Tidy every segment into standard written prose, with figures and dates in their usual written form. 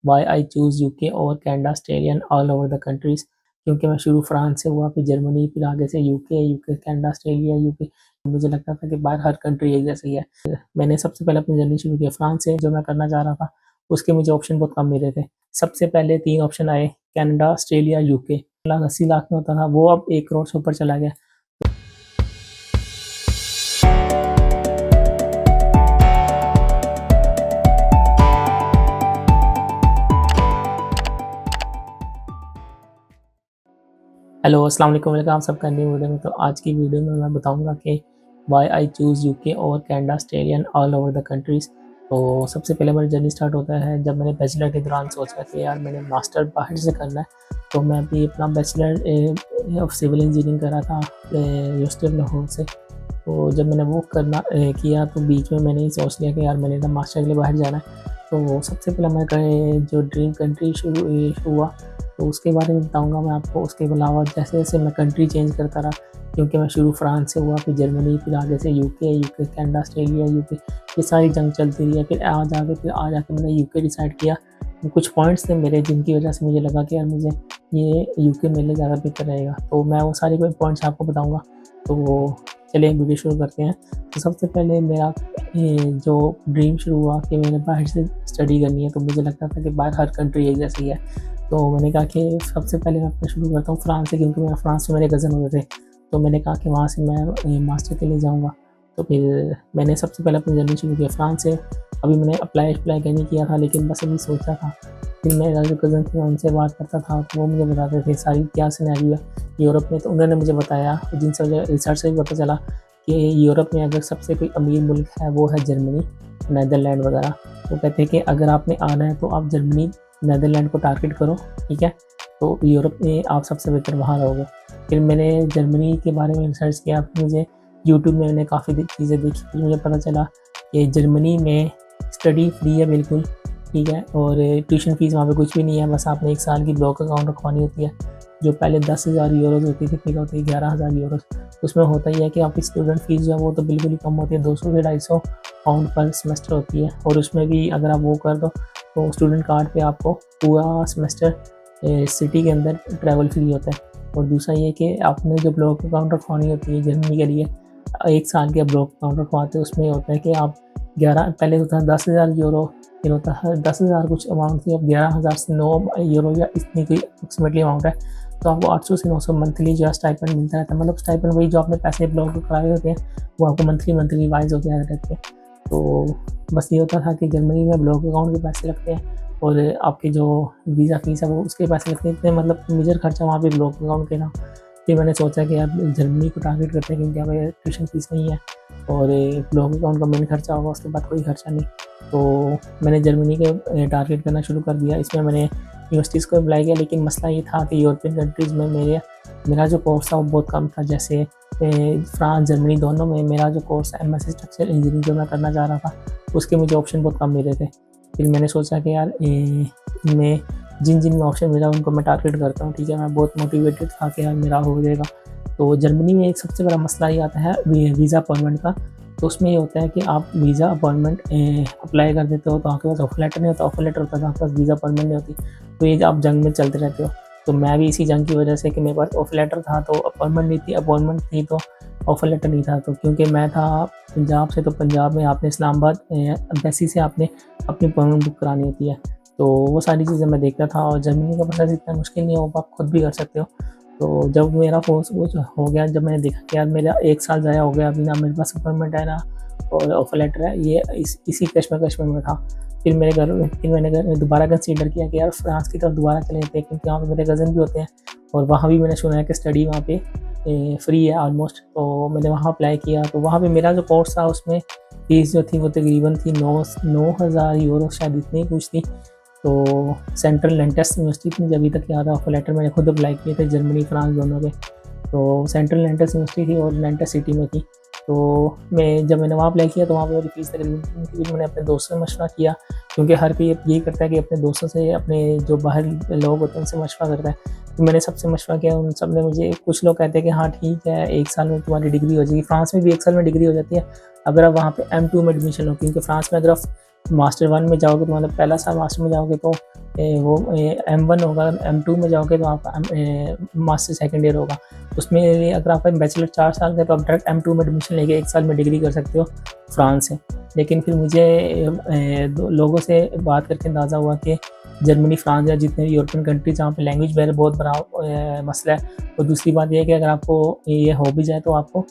Y I choose UK और Canada, Australia and all over the countries. क्योंकि मैं शुरू फ्रांस से हुआ, फिर जर्मनी, फिर आगे से यूके, कनाडा, ऑस्ट्रेलिया, यूके। मुझे लगता था कि बाहर हर कंट्री एक जैसी है। मैंने सबसे पहले अपनी जर्नी शुरू की फ्रांस से, जो मैं करना चाह रहा था। उसके मुझे ऑप्शन बहुत कम मिले थे। सबसे पहले 3 ऑप्शन आए, कनाडा, ऑस्ट्रेलिया, यूके। 80 लाख में होता था, वो अब 1 करोड़ से ऊपर चला गया। हेलो, अस्सलाम वालेकुम, वेलकम आप सबका न्यू वीडियो में। तो आज की वीडियो में मैं बताऊंगा कि वाई आई चूज़ यूके और Canada, Australia and all over the countries. तो सबसे पहले मेरी जर्नी स्टार्ट होता है जब मैंने बैचलर के दौरान सोचा कि यार मैंने मास्टर बाहर से करना है। तो मैं अभी अपना बैचलर ऑफ सिविल इंजीनियरिंग कर रहा था यूनिवर्सिटी ऑफ लाहौर से। तो जब मैंने वो करना किया तो बीच में मैंने ही सोच लिया कि यार मैंने तो मास्टर के लिए बाहर जाना है। तो सबसे पहले मैं जो ड्रीम कंट्री शुरू हुआ, तो उसके बारे में बताऊंगा मैं आपको। उसके अलावा जैसे जैसे मैं कंट्री चेंज करता रहा, क्योंकि मैं शुरू फ्रांस से हुआ, फिर जर्मनी, फिर आगे से यूके, कनाडा, ऑस्ट्रेलिया, यूके। ये सारी जंग चलती रही है। फिर आज आके मैंने यूके डिसाइड किया। कुछ पॉइंट्स थे मेरे जिनकी वजह से मुझे लगा कि यार मुझे ये यूके मेरे लिए ज़्यादा बेहतर रहेगा। तो मैं वो सारे कोई पॉइंट्स आपको बताऊँगा। तो चलिए वीडियो शुरू करते हैं। तो सबसे पहले मेरा जो ड्रीम शुरू हुआ कि मैंने बाहर से स्टडी करनी है, तो मुझे लगता था कि बाहर हर कंट्री एक जैसी है। तो मैंने कहा कि सबसे पहले मैं अपना शुरू करता हूँ फ्रांस से, क्योंकि मैं फ्रांस में मेरे कज़न होते थे। तो मैंने कहा कि वहाँ से मैं मास्टर के लिए जाऊँगा। तो फिर मैंने सबसे पहले अपनी जर्नी शुरू की फ्रांस से। अभी मैंने अप्लाई नहीं किया था, लेकिन बस अभी सोचा था। फिर मेरा जो कज़न थे उनसे बात करता था, तो वो मुझे बताते थे सारी क्या सिनेरियो है यूरोप में। तो उन्होंने मुझे बताया, जिनसे मुझे रिसर्च से भी पता चला कि यूरोप में अगर सबसे कोई अमीर मुल्क है वो है जर्मनी, नीदरलैंड वगैरह। तो कहते हैं कि अगर आपने आना है तो आप जर्मनी, नीदरलैंड को टारगेट करो, ठीक है। तो यूरोप में आप सबसे बेहतर वहाँ रहोगे। फिर मैंने जर्मनी के बारे में रिसर्च किया। फिर मुझे यूट्यूब में मैंने काफ़ी चीज़ें देखी। फिर मुझे पता चला कि जर्मनी में स्टडी फ्री है बिल्कुल, ठीक है। और ट्यूशन फीस वहाँ पे कुछ भी नहीं है। बस आपने 1 साल की ब्लॉक अकाउंट रखवानी होती है, जो पहले 10,000 यूरोज़ होती थी, फिर होती है 11,000 यूरोज़। उसमें होता ही है कि आपकी स्टूडेंट फीस जो है वो तो बिल्कुल ही कम होती है, 200 से 250 पाउंड पर सेमेस्टर होती है। और उसमें भी अगर आप वो कर दो तो स्टूडेंट कार्ड पे आपको पूरा सेमेस्टर सिटी के अंदर ट्रैवल फ्री होता है। और दूसरा ये कि आपने जो ब्लॉक अकाउंट रखवानी होती है जर्मनी के लिए, 1 साल के ब्लॉक अकाउंट रखवाते हैं। उसमें होता है कि आप 11 पहले होता है 10,000 यूरो, फिर होता है 10,000 कुछ अमाउंट थी, अब 11,000 से 9 यूरो या इतनी कोई अप्रोक्सीमेटली अमाउंट है। तो आपको 800 से 900 मंथली जो है स्टाइपेंड मिलता रहता है। मतलब स्टाइपेंड वही जो आपने पैसे ब्लॉक कराए होते हैं, वो आपको मंथली वाइज होते रहते हैं। तो बस ये होता था कि जर्मनी में ब्लॉक अकाउंट के पैसे लगते हैं और आपके जो वीज़ा फीस है वो उसके पैसे लगते हैं। इतने मतलब मेजर खर्चा वहाँ पे ब्लॉक अकाउंट के ना। फिर मैंने सोचा कि यार जर्मनी को टारगेट करते हैं, क्योंकि यहाँ पे ट्यूशन फीस नहीं है और ब्लॉक अकाउंट का मेन खर्चा होगा, उसके बाद कोई खर्चा नहीं। तो मैंने जर्मनी के टारगेट करना शुरू कर दिया। इसमें मैंने यूनिवर्सिटीज़ को अप्लाई किया, लेकिन मसला ये था कि यूरोपियन कंट्रीज़ में मेरा जो कोर्स था वो बहुत कम था। जैसे फ्रांस, जर्मनी दोनों में मेरा जो कोर्स है एमएससी स्ट्रक्चरल इंजीनियरिंग जो मैं करना चाह रहा था, उसके मुझे ऑप्शन बहुत कम मिले थे। फिर मैंने सोचा कि यार इनमें जिन में ऑप्शन मिला उनको मैं टारगेट करता हूँ, ठीक है। मैं बहुत मोटिवेटेड था कि यार मेरा हो जाएगा। तो जर्मनी में एक सबसे बड़ा मसला ये आता है वीज़ा अपॉइंटमेंट का। तो उसमें ये होता है कि आप वीज़ा अपॉइंटमेंट अप्लाई कर देते हो तो आपके पास ऑफर लेटर नहीं होता, ऑफर लेटर होता है तो आपके पास वीज़ा अपॉइंटमेंट नहीं होती। तो ये आप जंग में चलते रहते हो। तो मैं भी इसी जंग की वजह से कि मेरे पास ऑफर लेटर था तो अपॉइंटमेंट नहीं थी, अपॉइंटमेंट थी तो ऑफर लेटर नहीं था। तो क्योंकि मैं था पंजाब से, तो पंजाब में आपने इस्लामाबाद एम्बेसी से आपने अपनी अपॉइंटमेंट बुक करानी होती है। तो वो सारी चीज़ें मैं देखता था। और जर्मनी का प्रोसेस इतना मुश्किल नहीं है, वो आप खुद भी कर सकते हो। तो जब मेरा कोर्स वो हो गया, जब मैंने देखा कि यार मेरा 1 साल ज़ाया हो गया, अभी ना मेरे पास अपॉइंटमेंट है ना और ऑफर लेटर है, ये इसी कश्मकश में था। फिर मैंने दोबारा कंसीडर किया कि यार फ्रांस की तरफ दोबारा चले जाते हैं, क्योंकि वहाँ पे मेरे कज़न भी होते हैं और वहाँ भी मैंने सुना है कि स्टडी वहाँ पे फ्री है ऑलमोस्ट। तो मैंने वहाँ अप्लाई किया। तो वहाँ पे मेरा जो कोर्स था उसमें फीस जो थी वो तकरीबन थी 9,000 यूरो, शायद इतनी कुछ थी। तो सेंट्रल लेंटेस यूनिवर्सिटी मुझे अभी तक याद है, ऑफर लेटर मैंने खुद अप्लाई किए थे जर्मनी फ्रांस दोनों के। तो सेंट्रल लेंटेस यूनिवर्सिटी थी और लेंटेस सिटी में थी। तो जब मैंने वहाँ अप्लाई किया तो वहाँ पर मेरी फीस तकरीबन थी। मैंने अपने दोस्तों से मशवरा किया, क्योंकि हर कोई यही करता है कि अपने दोस्तों से, अपने जो बाहर लोग होते हैं उनसे मशवरा करता है। तो मैंने सबसे मशवरा किया, उन सब ने मुझे, कुछ लोग कहते हैं कि हाँ ठीक है 1 साल में तुम्हारी डिग्री हो जाएगी। फ्रांस में भी 1 साल में डिग्री हो जाती है अगर आप वहाँ पे M2 में एडमिशन हो, क्योंकि फ्रांस में अगर आप मास्टर 1 में जाओगे तो मतलब पहला साल मास्टर में जाओगे तो वो M1 होगा, M2 में जाओगे तो आपका मास्टर सेकेंड ईयर होगा। उसमें अगर आपका बैचलर 4 साल का है तो आप डायरेक्ट M2 में एडमिशन लेके 1 साल में डिग्री कर सकते हो फ्रांस से। लेकिन फिर मुझे लोगों से बात करके अंदाज़ा हुआ कि जर्मनी, फ्रांस या जितने भी यूरोपियन कंट्री जहाँ पे लैंग्वेज बैरियर बहुत बड़ा मसला है। और दूसरी बात ये है कि अगर आपको ये हो भी जाए तो आपको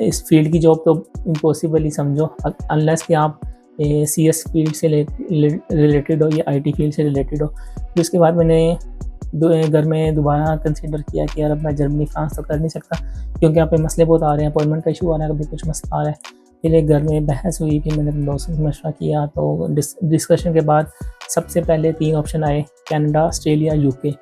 इस फील्ड की जॉब तो इम्पॉसिबल ही समझो, अनलेस कि आप CS फील्ड से रिलेटेड हो या IT फील्ड से रिलेटेड हो। फिर उसके बाद मैंने घर में दोबारा कंसिडर किया कि यार अब मैं जर्मनी, फ्रांस तो कर नहीं सकता, क्योंकि यहाँ पे मसले बहुत आ रहे हैं, अपॉइंटमेंट का इशू आ रहा है, कभी कुछ मसला आ रहा है। फिर एक घर में बहस हुई, फिर मैंने अपने दोस्तों से मशवरा किया, तो डिस्कशन के बाद सबसे पहले 3 ऑप्शन आए, कनाडा, ऑस्ट्रेलिया, UK।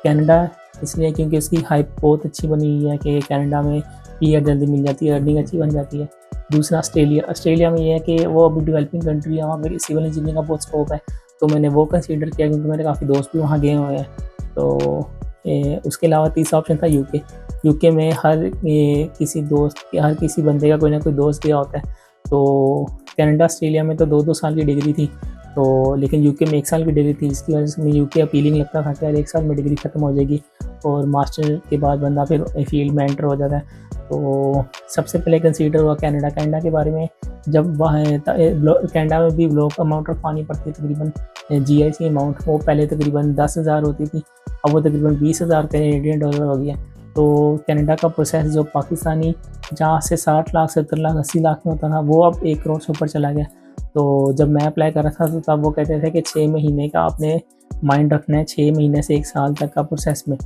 कनाडा इसलिए क्योंकि उसकी हाइप बहुत अच्छी बनी हुई है कि कनाडा में PR जल्दी मिल जाती है, अर्निंग अच्छी बन जाती है। दूसरा ऑस्ट्रेलिया में ये है कि वो अभी डेवलपिंग कंट्री है, वहाँ पर सिविल इंजीनियरिंग का बहुत स्कोप है, तो मैंने वो कंसीडर किया क्योंकि मेरे काफ़ी दोस्त भी वहाँ गए हुए हैं। तो उसके अलावा तीसरा ऑप्शन था UK में हर किसी बंदे का कोई ना कोई दोस्त गया होता है। तो कनाडा, ऑस्ट्रेलिया में तो 2-2 साल की डिग्री थी, तो लेकिन UK में 1 साल की डिग्री थी, जिसकी वजह से मुझे UK अपीलिंग लगता था कि यार 1 साल में डिग्री ख़त्म हो जाएगी और मास्टर के बाद बंदा फिर फील्ड में एंटर हो जाता है। तो सबसे पहले कंसीडर हुआ कनाडा के बारे में। जब वहाँ कनाडा में भी लोग अमाउंट ऑफ पानी पड़ती है, तकरीबन GIC अमाउंट वो पहले तकरीबन 10,000 होती थी, अब वो तकरीबन 20,000 कैनेडियन डॉलर हो गया। तो कनाडा का प्रोसेस जो पाकिस्तानी जहाँ से 60 लाख, 70 लाख, 80 लाख में होता था, वो अब 1 करोड़ से ऊपर चला गया। तो जब मैं अप्लाई कर रहा था तो तब वो कहते थे कि 6 महीने का आपने माइंड रखना है, 6 महीने से 1 साल तक का प्रोसेस में।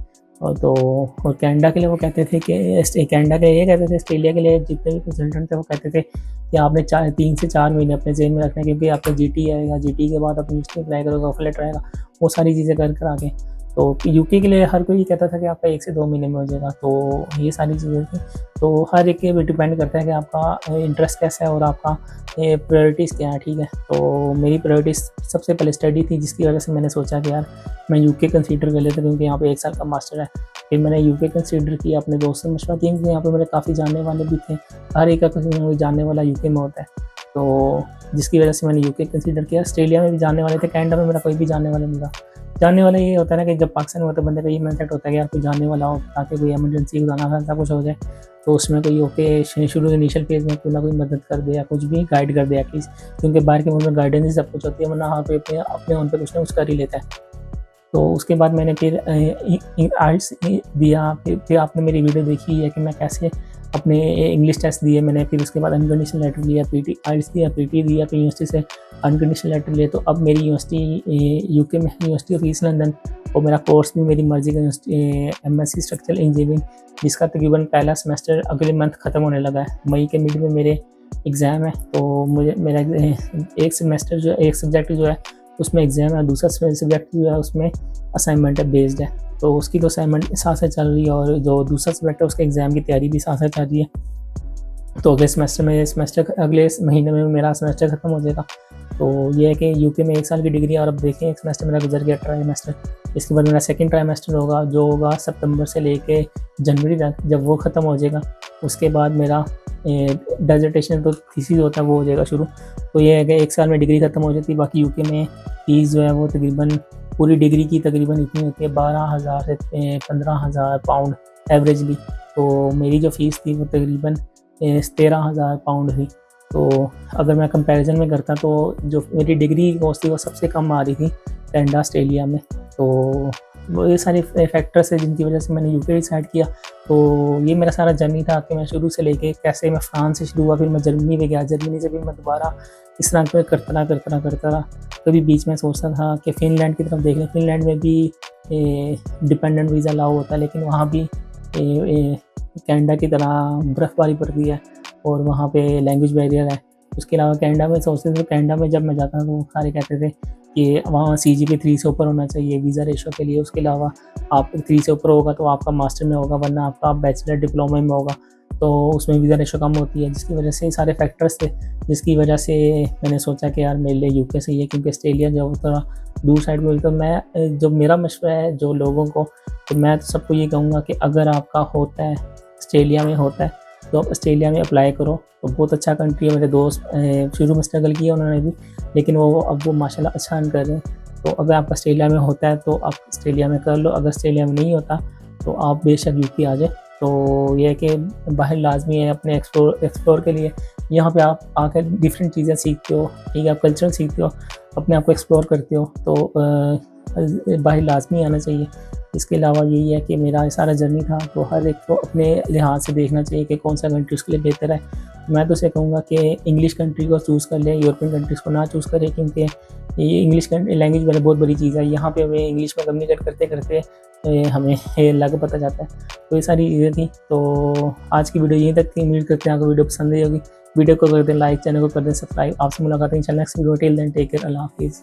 और कनाडा के लिए वो कहते थे कि कनाडा के लिए ये कहते थे, ऑस्ट्रेलिया के लिए जितने भी कंसल्टेंट थे वो कहते थे कि आपने 3 से 4 महीने अपने जेब में रखना है, क्योंकि आपका GT आएगा, GT के बाद आप यूनिवर्सिटी अप्लाई करोगे, ऑफर लेटर आएगा, वो सारी चीज़ें कर आगे। तो UK के लिए हर कोई कहता था कि आपका 1 से 2 महीने में हो जाएगा। तो ये सारी चीज़ें थी। तो हर एक के डिपेंड करता है कि आपका इंटरेस्ट कैसा है और आपका प्रायोरिटीज़ क्या है, ठीक है। तो मेरी प्रायोरिटीज़ सबसे पहले स्टडी थी, जिसकी वजह से मैंने सोचा कि यार मैं UK कंसीडर कर लेता, क्योंकि यहाँ पे 1 साल का मास्टर है। फिर मैंने UK कंसीडर किया, अपने दोस्त से मशवरा किया, क्योंकि यहाँ पे मेरे काफ़ी जानने वाले भी थे, हर एक का कोई जानने वाला UK में होता है, तो जिसकी वजह से मैंने UK कंसीडर किया। ऑस्ट्रेलिया में भी जानने वाले थे, कनाडा में मेरा कोई भी जानने वाला नहीं था। जानने वाला ये होता है ना कि जब पाकिस्तान में होता है, बंदे का ये माइंडसेट होता है कि यार कोई जानने वाला हो, ताकि कोई इमरजेंसी गुजारना ऐसा कुछ हो जाए तो उसमें कोई ओके शुरू इनिशियल फेज़ में कोई ना कोई मदद कर दे या कुछ भी गाइड कर दे एटलीस्ट, क्योंकि बाहर के मुल्क में गाइडेंस ही सब कुछ होती है, वरना हाँ कोई अपने ओन पे कुछ ना कुछ कर ही लेता है। तो उसके बाद मैंने फिर आइल्स दिया, फिर आपने मेरी वीडियो देखी है कि मैं कैसे अपने इंग्लिश टेस्ट दिए मैंने। फिर उसके बाद अनकंडीशनल लेटर लिया, आइल्स दिया, PT दिया, फिर यूनिवर्सिटी से अनकंडीशनल लेटर लिए। तो अब मेरी यूनिवर्सिटी UK में यूनिवर्सिटी ऑफ ईस्ट लंदन, और मेरा कोर्स भी मेरी मर्जी का MSc स्ट्रक्चरल इंजीनियरिंग, जिसका तकरीबन पहला सेमेस्टर अगले मंथ ख़त्म होने लगा है। मई के मिड में मेरे एग्ज़ाम है, तो मुझे मेरा एक सब्जेक्ट जो है उसमें एग्ज़ाम है, दूसरा सब्जेक्ट जो है उसमें असाइनमेंट है बेस्ड है, तो उसकी तो असाइनमेंट साथ साथ चल रही है, और जो दूसरा सब्जेक्ट है उसके एग्ज़ाम की तैयारी भी साथ साथ चल रही है। तो अगले महीने में मेरा सेमेस्टर ख़त्म हो जाएगा। तो ये है कि UK में 1 साल की डिग्री, और अब देखें 1 सेमेस्टर मेरा गुजर गया, ट्राइमेस्टर। इसके बाद मेरा सेकंड ट्राइमेस्टर होगा, जो होगा सितंबर से लेके जनवरी तक। जब वो ख़त्म हो जाएगा उसके बाद मेरा डिसर्टेशन तो थीसिस होता है, वो हो जाएगा शुरू। तो ये है कि 1 साल में डिग्री ख़त्म हो जाती है। बाकी UK में फ़ीस जो है वो तकरीबन पूरी डिग्री की तकरीबन इतनी होती है, 12,000 से 15,000 पाउंड एवरेजली। तो मेरी जो फ़ीस थी वो तकरीबन 13,000 पाउंड थी। तो अगर मैं कंपैरिजन में करता तो जो मेरी डिग्री कॉस्ट थी वो सबसे कम आ रही थी कनाडा, ऑस्ट्रेलिया में। तो वो ये सारे फैक्टर्स है जिनकी वजह से मैंने UK डिसाइड किया। तो ये मेरा सारा जर्नी था कि मैं शुरू से लेके कैसे मैं फ्रांस से शुरू हुआ, फिर मैं जर्मनी में गया, जर्मनी से फिर मैं दोबारा इस तरह के करता रहा। कभी बीच में सोचता था कि फ़िनलैंड की तरफ देख लें, फ़िनलैंड में भी डिपेंडेंट वीज़ा अलाउ होता है, लेकिन वहाँ भी कनाडा की तरह बर्फ़बारी पड़ती है और वहाँ पे लैंग्वेज बैरियर है। उसके अलावा कनाडा में सोचते थे, कनाडा में जब मैं जाता था तो सारे कहते थे कि वहाँ CGPA 3 से ऊपर होना चाहिए वीज़ा रेशो के लिए। उसके अलावा आप 3 से ऊपर होगा तो आपका मास्टर में होगा, वरना आपका बैचलर डिप्लोमा में होगा, तो उसमें वीज़ा रेशो कम होती है, जिसकी वजह से सारे फैक्टर्स थे, जिसकी वजह से मैंने सोचा कि यार मेरे लिए UK सही है, क्योंकि ऑस्ट्रेलिया जो थोड़ा दूर साइड में। तो मैं जो मेरा मशवरा है जो लोगों को, तो मैं तो सबको ये कहूँगा कि अगर आपका होता है ऑस्ट्रेलिया में होता है तो आप ऑस्ट्रेलिया में अप्लाई करो, तो बहुत अच्छा कंट्री है। मेरे दोस्त शुरू में स्ट्रगल किया उन्होंने भी, लेकिन अब वो माशाल्लाह अच्छा अर्न कर रहे हैं। तो अगर आपका ऑस्ट्रेलिया में होता है तो आप ऑस्ट्रेलिया में कर लो, अगर ऑस्ट्रेलिया में नहीं होता तो आप बेशक यूके आ जाए। तो ये है कि बाहर लाजमी है अपने एक्सप्लोर के लिए। यहाँ पे आप आकर डिफरेंट चीज़ें सीखते हो, ठीक है, आप कल्चर सीखते हो, अपने आप को एक्सप्लोर करते हो, तो बाहर लाजमी आना चाहिए। इसके अलावा यही है कि मेरा सारा जर्नी था, तो हर एक को अपने लिहाज से देखना चाहिए कि कौन सा कंट्री उसके लिए बेहतर है। मैं तो उसे कहूँगा कि इंग्लिश कंट्री को चूज़ कर ले, यूरोपियन कंट्रीज़ को ना चूज़ करें, क्योंकि ये इंग्लिश लैंग्वेज वाला बहुत बड़ी चीज़ है। यहाँ पे हमें इंग्लिश में कम्युनिकेट करते करते हमें लग पता जाता है। तो ये सारी चीज़ें थी। तो आज की वीडियो यहीं तक थी। उम्मीद करते हैं आपको वीडियो पसंद आई होगी। वीडियो को कर दें लाइक, चैनल को कर दें सब्सक्राइब। आपसे मुलाकात है इंशाल्लाह next video. Till then take care, अल्लाह हाफिज़।